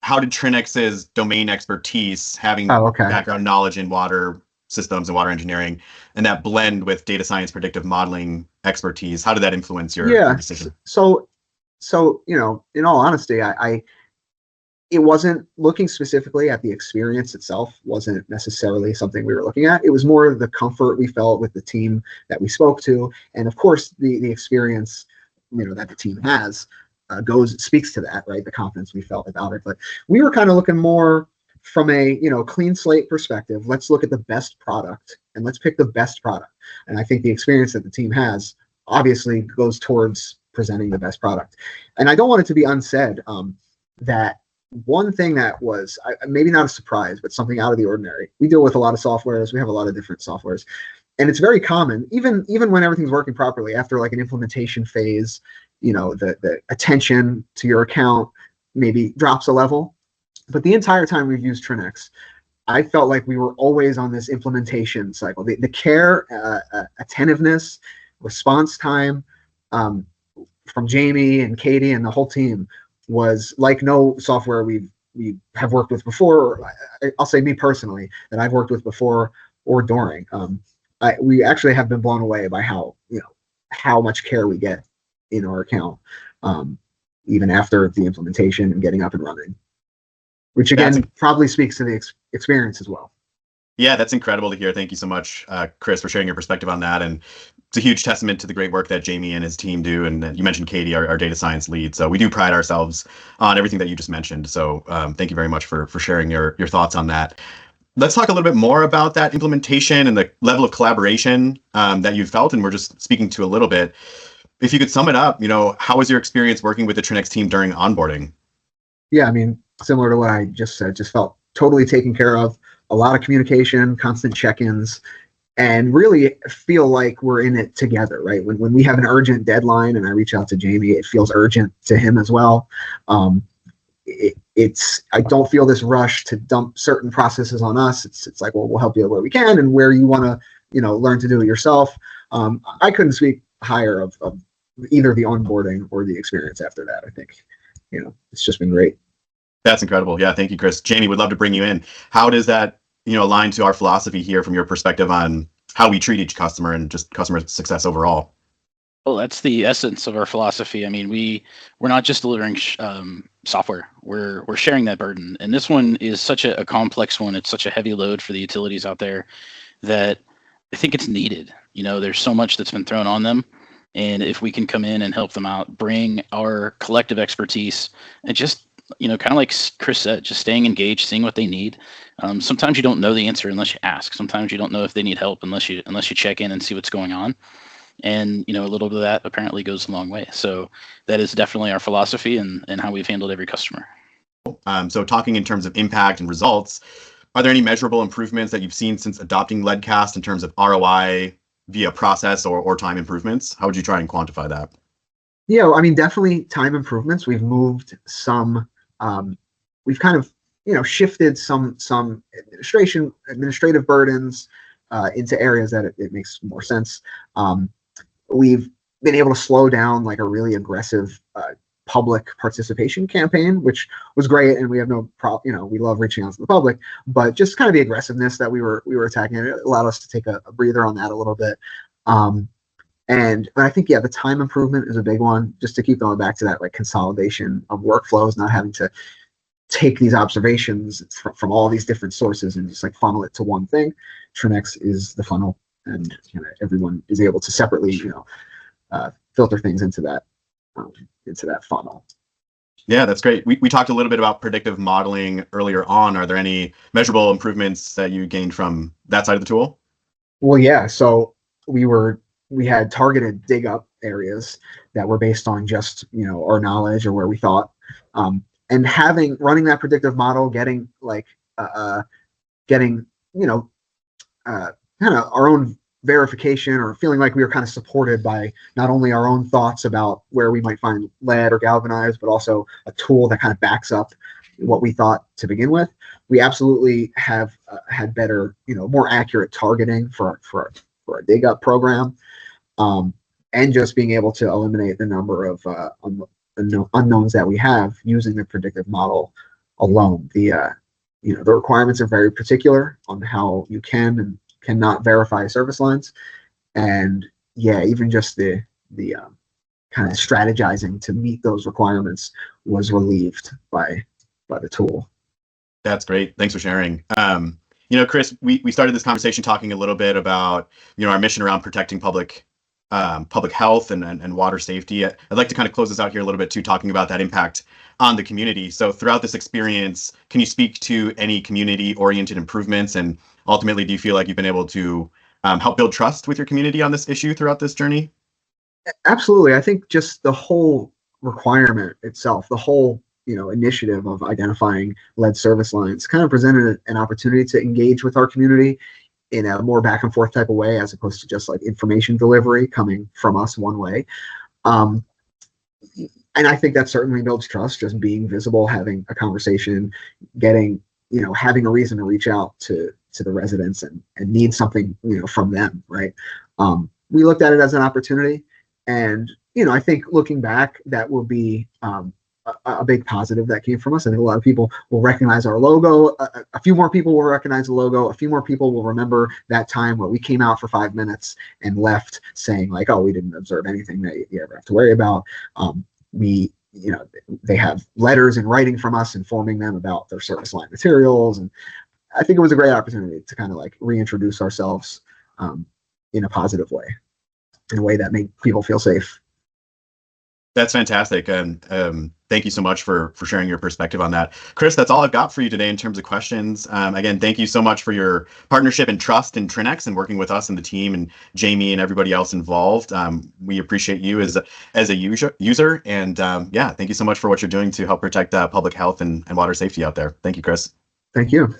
how did Trinnex's domain expertise, having Okay. background knowledge in water systems and water engineering, and that blend with data science predictive modeling expertise, how did that influence your decision? So, in all honesty, it wasn't looking specifically at the experience itself, wasn't necessarily something we were looking at. It was more of the comfort we felt with the team that we spoke to. And of course, the experience, that the team has speaks to that, right? The confidence we felt about it. But we were kind of looking more from a, clean slate perspective. Let's look at the best product and let's pick the best product. And I think the experience that the team has obviously goes towards presenting the best product. And I don't want it to be unsaid that one thing that was maybe not a surprise, but something out of the ordinary. We deal with a lot of softwares. We have a lot of different softwares, and it's very common, even when everything's working properly, after like an implementation phase, the attention to your account maybe drops a level. But the entire time we've used Trinnex, I felt like we were always on this implementation cycle. The care, attentiveness, response time from Jamie and Katie and the whole team was like no software we have worked with before. I'll say me personally that I've worked with before or during. We actually have been blown away by how much care we get in our account, even after the implementation and getting up and running, which again probably speaks to the experience as well. Yeah, that's incredible to hear. Thank you so much, Chris, for sharing your perspective on that. And it's a huge testament to the great work that Jamie and his team do. And you mentioned Katie, our data science lead. So we do pride ourselves on everything that you just mentioned. So thank you very much for sharing your thoughts on that. Let's talk a little bit more about that implementation and the level of collaboration that you felt. And we're just speaking to a little bit. If you could sum it up, how was your experience working with the Trinnex team during onboarding? Yeah, I mean, similar to what I just said, just felt totally taken care of. A lot of communication, constant check-ins, and really feel like we're in it together, right? When we have an urgent deadline and I reach out to Jamie, it feels urgent to him as well. I don't feel this rush to dump certain processes on us. It's like, well, we'll help you where we can and where you want to, learn to do it yourself. I couldn't speak higher of either the onboarding or the experience after that. I think, it's just been great. That's incredible. Yeah, thank you, Chris. Jamie, would love to bring you in. How does that, align to our philosophy here from your perspective on how we treat each customer and just customer success overall? Well, that's the essence of our philosophy. I mean, we're not just delivering software. We're sharing that burden. And this one is such a complex one. It's such a heavy load for the utilities out there that I think it's needed. There's so much that's been thrown on them. And if we can come in and help them out, bring our collective expertise and just kind of like Chris said, just staying engaged, seeing what they need. Sometimes you don't know the answer unless you ask. Sometimes you don't know if they need help unless you check in and see what's going on. And, a little bit of that apparently goes a long way. So that is definitely our philosophy and how we've handled every customer. So talking in terms of impact and results, are there any measurable improvements that you've seen since adopting leadCAST in terms of ROI via process or time improvements? How would you try and quantify that? Yeah, I mean, definitely time improvements. We've moved some, we've kind of, shifted some administrative burdens into areas that it makes more sense. We've been able to slow down like a really aggressive public participation campaign, which was great. And we have no problem, we love reaching out to the public, but just kind of the aggressiveness that we were attacking, it allowed us to take a breather on that a little bit. But I think, the time improvement is a big one, just to keep going back to that, like consolidation of workflows, not having to take these observations from all these different sources and just like funnel it to one thing. Trinnex is the funnel, and everyone is able to separately, filter things into that funnel. Yeah, that's great. We talked a little bit about predictive modeling earlier on. Are there any measurable improvements that you gained from that side of the tool? Well, yeah. So we had targeted dig up areas that were based on just, our knowledge or where we thought, and running that predictive model, getting kind of our own verification, or feeling like we were kind of supported by not only our own thoughts about where we might find lead or galvanized, but also a tool that kind of backs up what we thought to begin with. We absolutely have had better, more accurate targeting for our dig up program, and just being able to eliminate the number of unknowns that we have using the predictive model alone. The requirements are very particular on how you can and cannot verify service lines, and yeah, even just the kind of strategizing to meet those requirements was relieved by the tool. That's great. Thanks for sharing. Chris, we started this conversation talking a little bit about, our mission around protecting public health and water safety. I'd like to kind of close this out here a little bit too, talking about that impact on the community. So throughout this experience, can you speak to any community-oriented improvements? And ultimately, do you feel like you've been able to help build trust with your community on this issue throughout this journey? Absolutely. I think just the whole requirement itself, the whole initiative of identifying lead service lines kind of presented an opportunity to engage with our community in a more back and forth type of way, as opposed to just like information delivery coming from us one way. And I think that certainly builds trust, just being visible, having a conversation, getting, having a reason to reach out to the residents and need something, from them, right? We looked at it as an opportunity, and, I think looking back, that will be a big positive that came from us. I think a lot of people will recognize our logo. A few more people will recognize the logo. A few more people will remember that time where we came out for 5 minutes and left saying like, oh, we didn't observe anything that you ever have to worry about. They have letters in writing from us informing them about their service line materials. And I think it was a great opportunity to kind of like reintroduce ourselves in a positive way, in a way that made people feel safe. That's fantastic. And thank you so much for sharing your perspective on that. Chris, that's all I've got for you today in terms of questions. Again, thank you so much for your partnership and trust in Trinnex and working with us and the team and Jamie and everybody else involved. We appreciate you as a user. And thank you so much for what you're doing to help protect public health and water safety out there. Thank you, Chris. Thank you.